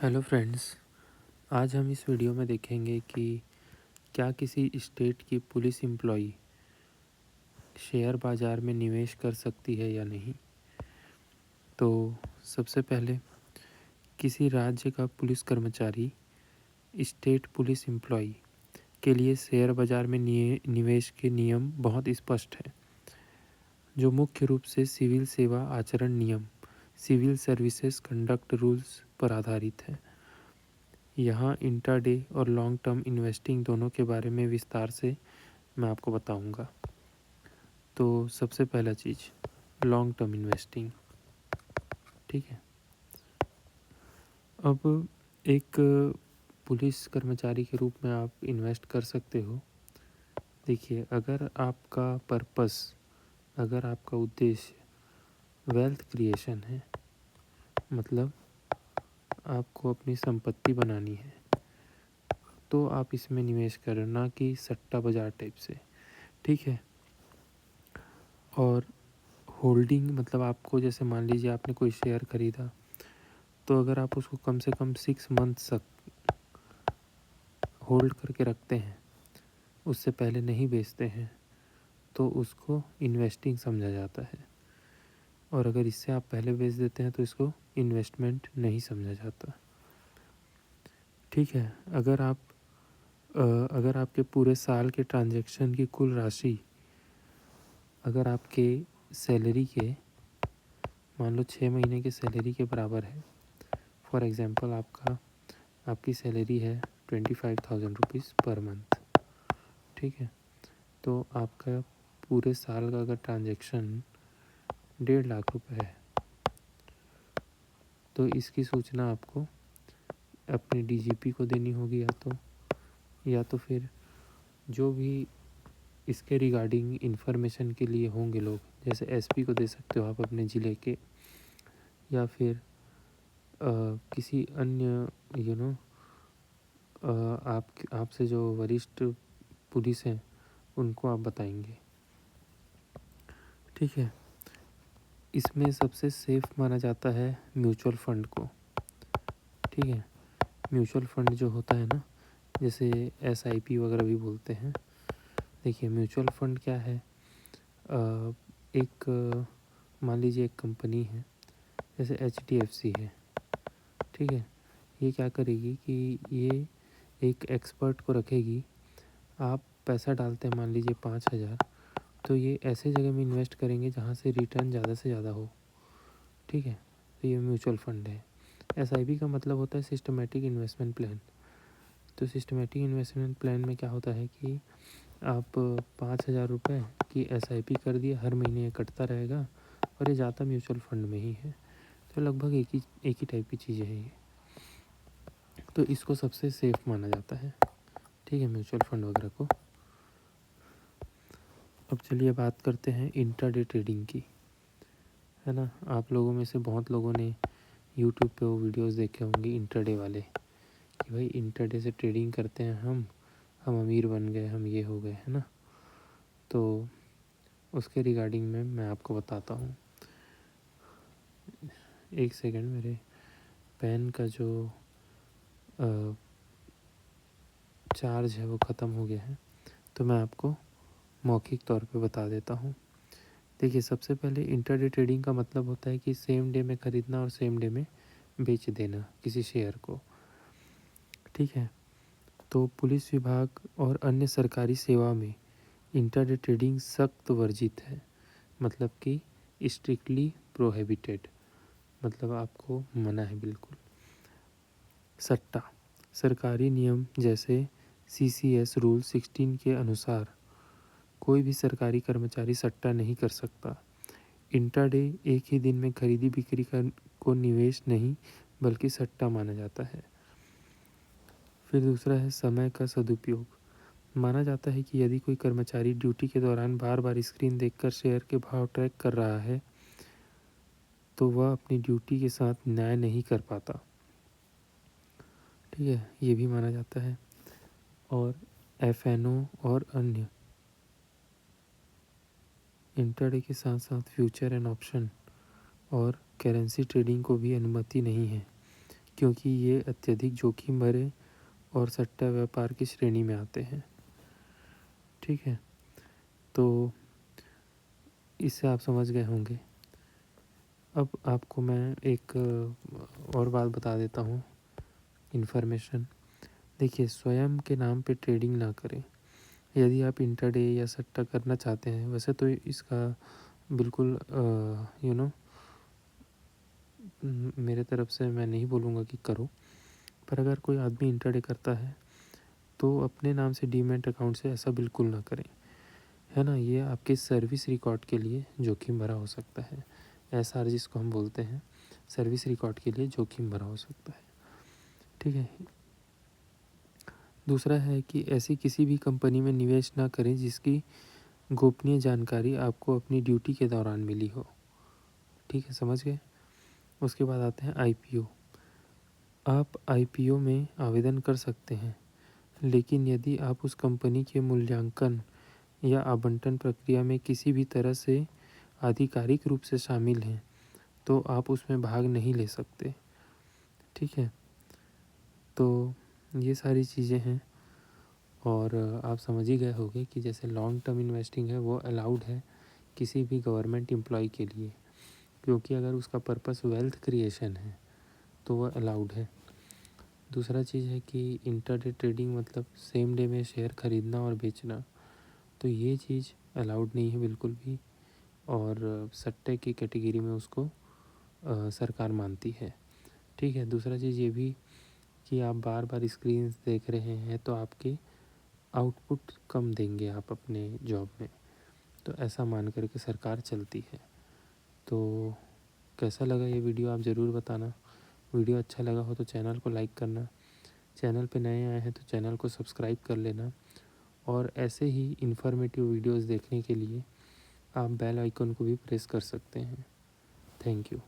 Hello friends. आज हम इस वीडियो में देखेंगे कि क्या किसी स्टेट की पुलिस एम्प्लॉई शेयर बाज़ार में निवेश कर सकती है या नहीं। तो सबसे पहले, किसी राज्य का पुलिस कर्मचारी स्टेट पुलिस एम्प्लॉई के लिए शेयर बाज़ार में निवेश के नियम बहुत स्पष्ट हैं, जो मुख्य रूप से सिविल सेवा आचरण नियम सिविल सर्विसेज कंडक्ट रूल्स पर आधारित है। यहाँ इंट्राडे और लॉन्ग टर्म इन्वेस्टिंग दोनों के बारे में विस्तार से मैं आपको बताऊंगा। तो सबसे पहला चीज़, लॉन्ग टर्म इन्वेस्टिंग। ठीक है। अब एक पुलिस कर्मचारी के रूप में आप इन्वेस्ट कर सकते हो। देखिए, अगर आपका उद्देश्य वेल्थ क्रिएशन है, मतलब आपको अपनी संपत्ति बनानी है, तो आप इसमें निवेश करें, ना कि सट्टा बाजार टाइप से। ठीक है। और होल्डिंग, मतलब आपको जैसे मान लीजिए आपने कोई शेयर खरीदा, तो अगर आप उसको कम से कम 6 मंथ तक होल्ड करके रखते हैं, उससे पहले नहीं बेचते हैं, तो उसको इन्वेस्टिंग समझा जाता है। और अगर इससे आप पहले बेच देते हैं तो इसको इन्वेस्टमेंट नहीं समझा जाता। ठीक है। अगर आपके पूरे साल के ट्रांजैक्शन की कुल राशि अगर आपके सैलरी के, मान लो 6 महीने के सैलरी के बराबर है। फॉर एग्ज़ाम्पल, आपकी सैलरी है 25,000 रुपीज़ पर मंथ। ठीक है। तो आपका पूरे साल का अगर ट्रांजैक्शन 1.5 लाख रुपए है, तो इसकी सूचना आपको अपने डीजीपी को देनी होगी, या तो फिर जो भी इसके रिगार्डिंग इन्फॉर्मेशन के लिए होंगे लोग, जैसे एसपी को दे सकते हो आप अपने ज़िले के, या फिर किसी अन्य आपसे जो वरिष्ठ पुलिस हैं उनको आप बताएंगे। ठीक है। इसमें सबसे सेफ माना जाता है म्यूचुअल फंड को। ठीक है। म्यूचुअल फंड जो होता है ना, जैसे एसआईपी वगैरह भी बोलते हैं। देखिए, म्यूचुअल फंड क्या है। मान लीजिए एक कंपनी है, जैसे एचडीएफसी है। ठीक है। ये क्या करेगी कि ये एक एक्सपर्ट को रखेगी। आप पैसा डालते हैं मान लीजिए 5,000, तो ये ऐसे जगह में इन्वेस्ट करेंगे जहाँ से रिटर्न ज़्यादा से ज़्यादा हो। ठीक है। तो ये म्यूचुअल फंड है। एसआईपी का मतलब होता है सिस्टमेटिक इन्वेस्टमेंट प्लान। तो सिस्टमेटिक इन्वेस्टमेंट प्लान में क्या होता है कि आप 5,000 रुपये की एसआईपी कर दिए, हर महीने ये कटता रहेगा और ये जाता म्यूचुअल फंड में ही है। तो लगभग एक ही टाइप की चीज़ें हैं ये। तो इसको सबसे सेफ माना जाता है। ठीक है, म्यूचुअल फंड वगैरह को। अब चलिए बात करते हैं इंट्राडे ट्रेडिंग की, है ना। आप लोगों में से बहुत लोगों ने यूट्यूब पे वो वीडियोस देखे होंगे इंट्राडे वाले, कि भाई इंट्राडे से ट्रेडिंग करते हैं हम अमीर बन गए, हम ये हो गए, है ना। तो उसके रिगार्डिंग में मैं आपको बताता हूँ। एक सेकंड, मेरे पेन का जो चार्ज है वो ख़त्म हो गया है, तो मैं आपको मौखिक तौर पे बता देता हूँ। देखिए, सबसे पहले इंट्राडे ट्रेडिंग का मतलब होता है कि सेम डे में ख़रीदना और सेम डे में बेच देना किसी शेयर को। ठीक है। तो पुलिस विभाग और अन्य सरकारी सेवा में इंट्राडे ट्रेडिंग सख्त वर्जित है, मतलब कि स्ट्रिक्टली प्रोहिबिटेड, मतलब आपको मना है बिल्कुल। सट्टा, सरकारी नियम जैसे सीसीएस रूल 16 के अनुसार कोई भी सरकारी कर्मचारी सट्टा नहीं कर सकता। इंट्राडे एक ही दिन में खरीदी बिक्री को निवेश नहीं बल्कि सट्टा माना जाता है। फिर दूसरा है समय का सदुपयोग। माना जाता है कि यदि कोई कर्मचारी ड्यूटी के दौरान बार बार स्क्रीन देखकर शेयर के भाव ट्रैक कर रहा है, तो वह अपनी ड्यूटी के साथ न्याय नहीं कर पाता। ठीक है, ये भी माना जाता है। और एफएनओ और अन्य इंट्राडे के साथ साथ फ्यूचर एंड ऑप्शन और करेंसी ट्रेडिंग को भी अनुमति नहीं है, क्योंकि ये अत्यधिक जोखिम भरे और सट्टा व्यापार की श्रेणी में आते हैं। ठीक है, तो इससे आप समझ गए होंगे। अब आपको मैं एक और बात बता देता हूँ, इन्फॉर्मेशन। देखिए, स्वयं के नाम पे ट्रेडिंग ना करें। यदि आप इंट्राडे या सट्टा करना चाहते हैं, वैसे तो इसका बिल्कुल मेरे तरफ से मैं नहीं बोलूँगा कि करो, पर अगर कोई आदमी इंट्राडे करता है तो अपने नाम से डीमैट अकाउंट से ऐसा बिल्कुल ना करें, है ना। ये आपके सर्विस रिकॉर्ड के लिए जोखिम भरा हो सकता है। SR जिसको हम बोलते हैं, सर्विस रिकॉर्ड के लिए जोखिम भरा हो सकता है। ठीक है। दूसरा है कि ऐसी किसी भी कंपनी में निवेश ना करें जिसकी गोपनीय जानकारी आपको अपनी ड्यूटी के दौरान मिली हो। ठीक है, समझ गए। उसके बाद आते हैं IPO। आप IPO में आवेदन कर सकते हैं, लेकिन यदि आप उस कंपनी के मूल्यांकन या आवंटन प्रक्रिया में किसी भी तरह से आधिकारिक रूप से शामिल हैं तो आप उसमें भाग नहीं ले सकते। ठीक है, तो ये सारी चीज़ें हैं। और आप समझ ही गए होंगे कि जैसे लॉन्ग टर्म इन्वेस्टिंग है वो अलाउड है किसी भी गवर्नमेंट एम्प्लॉय के लिए, क्योंकि अगर उसका पर्पस वेल्थ क्रिएशन है तो वह अलाउड है। दूसरा चीज़ है कि इंटरडे ट्रेडिंग मतलब सेम डे में शेयर खरीदना और बेचना, तो ये चीज़ अलाउड नहीं है बिल्कुल भी, और सट्टे की कैटेगरी में उसको सरकार मानती है। ठीक है। दूसरा चीज़ ये भी कि आप बार बार स्क्रीन देख रहे हैं तो आपके आउटपुट कम देंगे आप अपने जॉब में, तो ऐसा मान करके सरकार चलती है। तो कैसा लगा ये वीडियो आप ज़रूर बताना। वीडियो अच्छा लगा हो तो चैनल को लाइक करना, चैनल पे नए आए हैं तो चैनल को सब्सक्राइब कर लेना, और ऐसे ही इन्फॉर्मेटिव वीडियोस देखने के लिए आप बेल आइकन को भी प्रेस कर सकते हैं। Thank you.